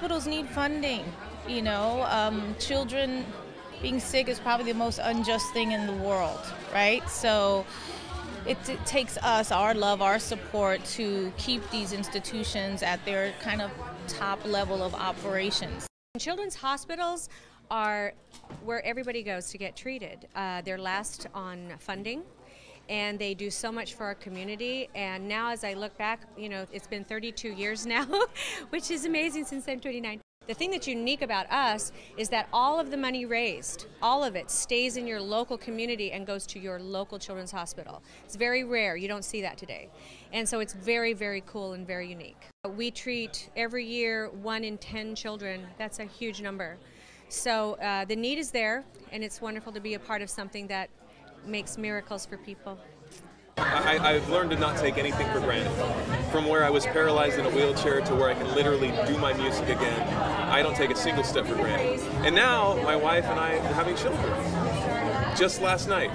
hospitals need funding. You know, children being sick is probably the most unjust thing in the world, right? So it takes us, our love, our support to keep these institutions at their kind of top level of operations. Children's hospitals are where everybody goes to get treated. They're last on funding, and they do so much for our community. And now as I look back, you know, it's been 32 years now, which is amazing, since I'm 29. The thing that's unique about us is that all of the money raised, all of it, stays in your local community and goes to your local children's hospital. It's very rare. You don't see that today. And so it's very, very cool and very unique. We treat every year 1 in 10 children. That's a huge number. So the need is there, and it's wonderful to be a part of something that makes miracles for people. I've learned to not take anything for granted. From where I was paralyzed in a wheelchair to where I can literally do my music again, I don't take a single step for granted. And now my wife and I are having children. Just last night,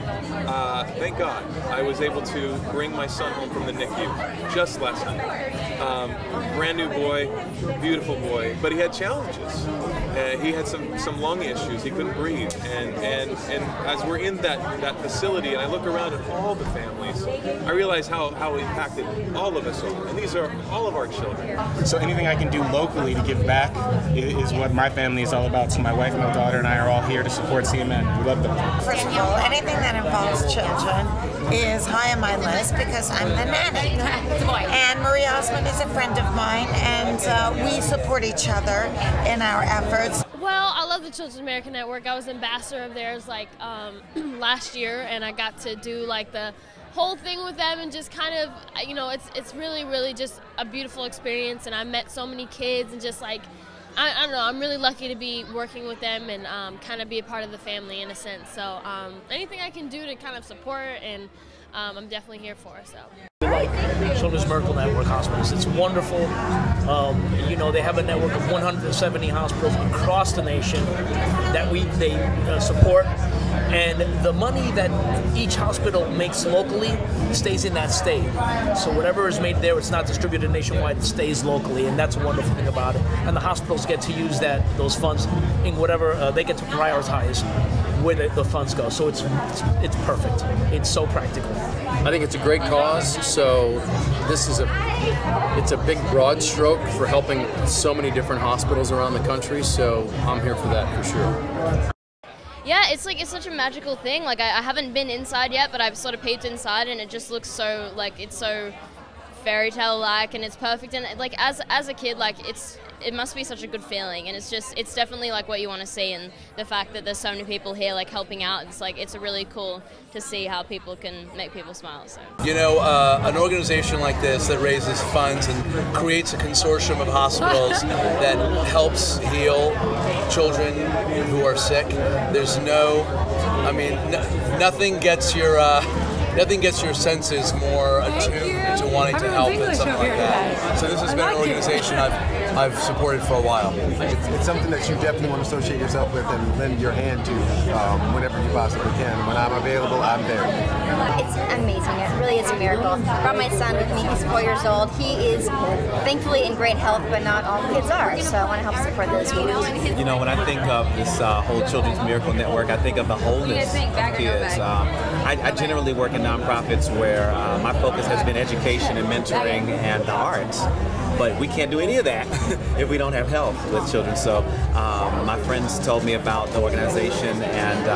thank God, I was able to bring my son home from the NICU. Just last night. Brand new boy, beautiful boy, but he had challenges. He had some lung issues. He couldn't breathe. And as we're in that facility, and I look around at all the families, I realize how impacted all of us are. And these are all of our children. So anything I can do locally to give back is what my family is all about. So my wife, my daughter, and I are all here to support CMN. We love them. First of all, anything that involves children is high on my list because I'm the nanny. And Marie Osmond is a friend of mine, and we support each other in our efforts. Well, I love the Children's American Network. I was ambassador of theirs like last year, and I got to do like the whole thing with them, and just kind of, you know, it's really just a beautiful experience, and I met so many kids, and just like, I don't know, I'm really lucky to be working with them and kind of be a part of the family in a sense. So anything I can do to kind of support, and I'm definitely here for. So. We like Children's Miracle Network hospitals. It's wonderful. You know, they have a network of 170 hospitals across the nation that they support. And the money that each hospital makes locally stays in that state. So whatever is made there, it's not distributed nationwide, it stays locally, and that's a wonderful thing about it. And the hospitals get to use those funds in whatever, they get to prioritize where the funds go. So it's perfect. It's so practical. I think it's a great cause, so this is it's a big broad stroke for helping so many different hospitals around the country, so I'm here for that for sure. Yeah, it's such a magical thing. Like I haven't been inside yet, but I've sort of peeped inside, and it just looks so like it's so fairy tale like, and it's perfect. And like as a kid, like it must be such a good feeling, and it's definitely like what you want to see. And the fact that there's so many people here like helping out, it's really cool to see how people can make people smile. So you know, an organization like this that raises funds and creates a consortium of hospitals that helps heal children who are sick. There's nothing gets your senses more attuned to wanting to help than something like that. So this has been an organization I've supported for a while. It's something that you definitely want to associate yourself with and lend your hand to whenever you possibly can. When I'm available, I'm there. It's amazing. It really is a miracle. I brought my son with me. He's 4 years old. He is thankfully in great health, but not all kids are. So I want to help support those kids. You know, when I think of this whole Children's Miracle Network, I think of the wholeness of kids. I generally work in nonprofits where my focus has been education and mentoring and the arts. But we can't do any of that if we don't have help with children. So my friends told me about the organization, and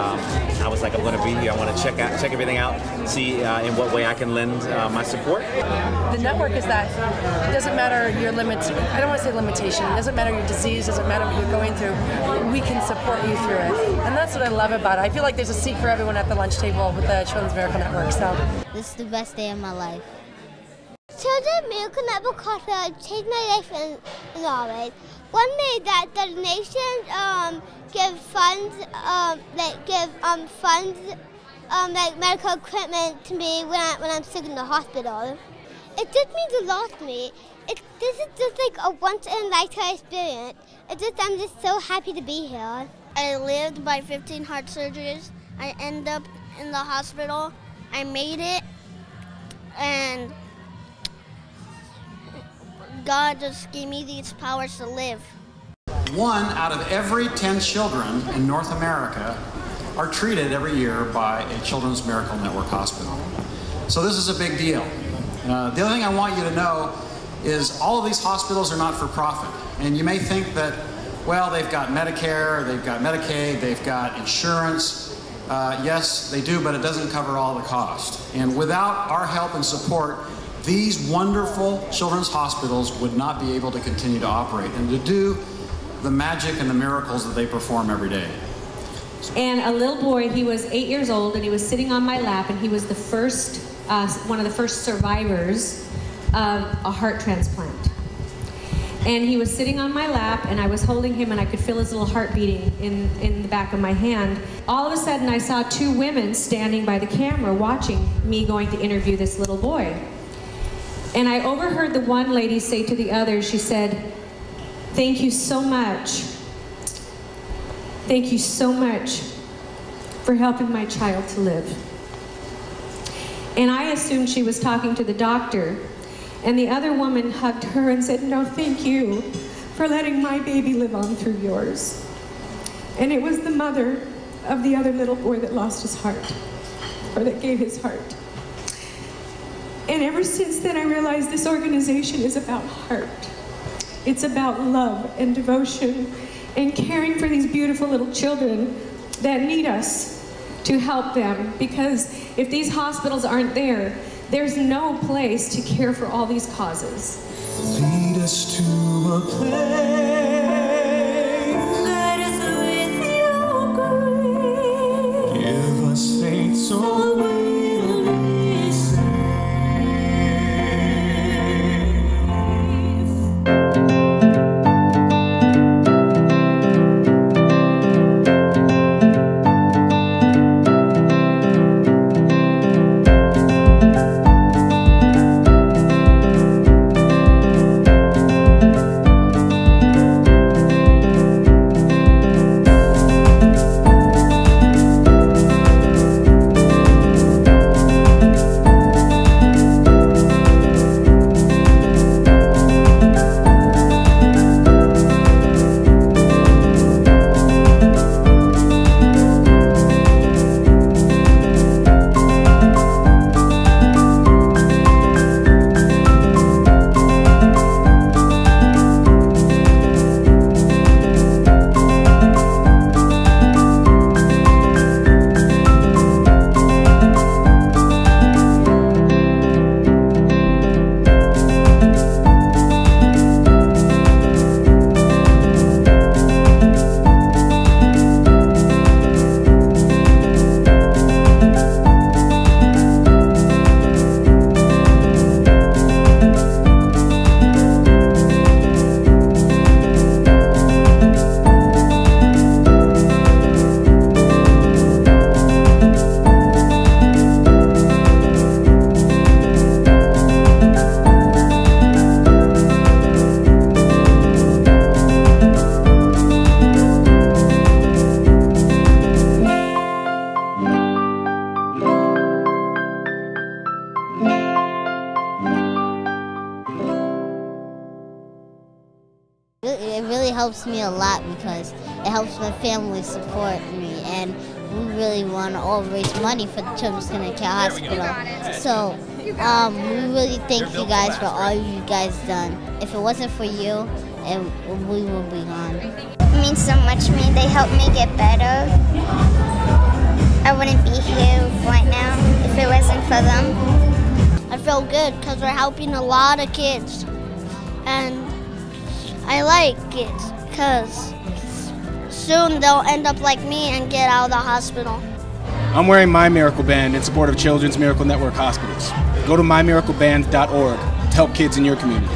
I was like, I'm going to be here. I want to check everything out, see in what way I can lend my support. The network is that it doesn't matter your limits. I don't want to say limitation. It doesn't matter your disease. It doesn't matter what you're going through. We can support you through it, and that's what I love about it. I feel like there's a seat for everyone at the lunch table with the Children's Miracle Network. So this is the best day of my life. Children's Miracle Network Hospital changed my life in all ways. One day that donations give funds, like medical equipment to me when I'm sick in the hospital. It just means a lot to me. This is just like a once in a lifetime experience. I'm just so happy to be here. I lived by 15 heart surgeries. I ended up in the hospital. I made it, and God just gave me these powers to live. 1 out of every 10 children in North America are treated every year by a Children's Miracle Network hospital. So this is a big deal. The other thing I want you to know is all of these hospitals are not for profit. And you may think that, well, they've got Medicare, they've got Medicaid, they've got insurance. Yes, they do, but it doesn't cover all the cost. And without our help and support, these wonderful children's hospitals would not be able to continue to operate and to do the magic and the miracles that they perform every day. And a little boy, he was 8 years old, and he was sitting on my lap, and he was the first, one of the first survivors of a heart transplant. And he was sitting on my lap, and I was holding him, and I could feel his little heart beating in the back of my hand. All of a sudden, I saw 2 women standing by the camera watching me going to interview this little boy. And I overheard the one lady say to the other, she said, "Thank you so much. Thank you so much for helping my child to live." And I assumed she was talking to the doctor. And the other woman hugged her and said, "No, thank you for letting my baby live on through yours." And it was the mother of the other little boy that lost his heart, or that gave his heart. And ever since then, I realized this organization is about heart. It's about love and devotion and caring for these beautiful little children that need us to help them. Because if these hospitals aren't there, there's no place to care for all these causes. Lead us to a place. Let us with your grace. Give us faith so we'll be safe. It really helps me a lot because it helps my family support me, and we really want to all raise money for the Children's Connecticut Hospital. So we really thank you guys for all you guys done. If it wasn't for you, we would be gone. It means so much to me. They helped me get better. I wouldn't be here right now if it wasn't for them. I feel good because we're helping a lot of kids, and I like it because soon they'll end up like me and get out of the hospital. I'm wearing my Miracle Band in support of Children's Miracle Network hospitals. Go to mymiracleband.org to help kids in your community.